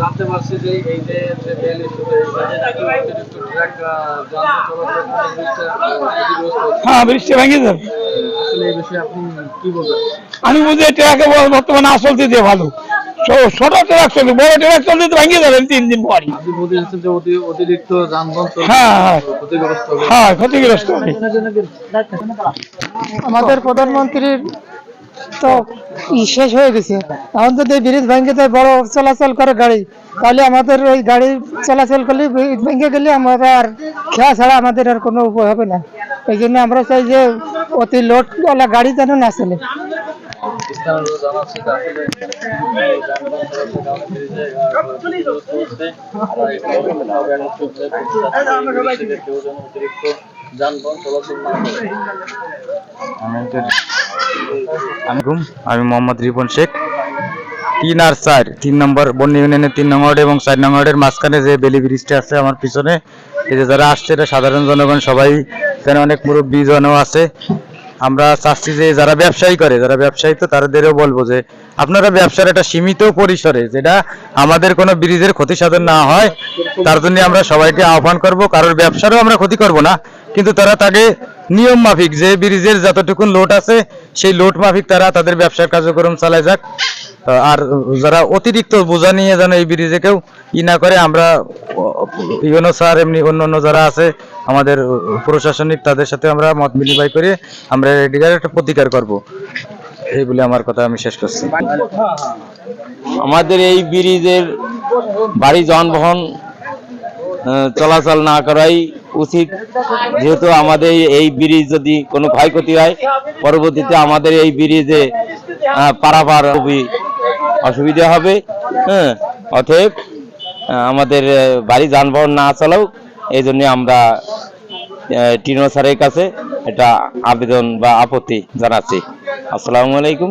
জানতে পারছি যে এই যে বেল ইস্যুতে অতিরিক্ত ট্রাক যান চলাচল হ্যাঁ, বৃষ্টি ভেঙে যাবে। আসলে এই বিষয়ে আপনি কি বলবেন? আমি বুঝি ট্রাকে বর্তমানে আসল দিতে ভালো, ছোট ট্রাক চলবে, বড় ট্রাক চলতে তো ভেঙে যাবেন 3 দিন পরই। আপনি বলতে চাচ্ছেন যে অতিরিক্ত যানবাহন চলছে, হ্যাঁ হ্যাঁ ক্ষতিগ্রস্ত হবে। হ্যাঁ, ক্ষতিগ্রস্ত হবে। আমাদের প্রধানমন্ত্রীর তো শেষ হয়ে গেছে। এখন যদি ব্রিজ ভেঙে যায়, বড় চলাচল করে গাড়ি, তাহলে আমাদের ওই গাড়ি চলাচল করলে ভেঙে গেলে আমরা আর খেয়া ছাড়া আমাদের আর কোনো উপায় হবে না। এই জন্য আমরা চাই যে অতি লোডওয়ালা গাড়ি যেন না চলে। স্থানীয় জানাচ্ছি যে আসলে যানবাহন চলাচলের কারণে ব্রিজে ক্ষতিগ্রস্ত হচ্ছে। কেউ যেন অতিরিক্ত যানবাহন চলাচল না করে। আমি মোহাম্মদ রিপন শেখ। 3 আর 4 3 নম্বর বন্যী ইউনিয়নের 3 নং ওয়ার্ড এবং 4 নং ওয়ার্ডের মাঝখানে যে বেলি ব্রিজটা আছে আমার পিছনে, এই যে যারা আসছে এটা সাধারণ জনগণ সবাই, এখানে অনেক মুরব্বী জনও আছে। আমরা চাচ্ছি যে যারা ব্যবসায়ী তো তাদেরও বলবো যে আপনারা ব্যবসার একটা সীমিত পরিসরে, যেটা আমাদের কোনো ব্রিজের ক্ষতি সাধন না হয়, তার জন্য আমরা সবাইকে আহ্বান করব। কারোর ব্যবসারও আমরা ক্ষতি করব না, কিন্তু তারা তাকে নিয়ম মাফিক যে ব্রিজের যতটুকু লোড আছে সেই লোড মাফিক তারা তাদের ব্যবসার কার্যক্রম চালায় যাক। আর যারা অতিরিক্ত বোঝা নিয়ে যেন এই ব্রিজে কেউ না করে, আমরা ইউনো স্যার এমনি অন্য যারা আছে আমাদের প্রশাসনিক, তাদের সাথে আমরা মত বিনিময় করে আমরা এদিকে একটা প্রতিকার করব। এই বলে আমার কথা আমি শেষ করছি। আমাদের এই ব্রিজের ভারী যানবাহন চলাচল না করাই উচিত, যেহেতু আমাদের এই ব্রিজ যদি কোনো ক্ষয়ক্ষতি হয়, পরবর্তীতে আমাদের এই ব্রিজে পারাপার খুবই অসুবিধা হবে। অতএব আমাদের ভারী যানবাহন না চালাও, এই জন্য আমরা টিনো স্যারের কাছে এটা আবেদন বা আপত্তি জানাচ্ছি। আসসালামু আলাইকুম।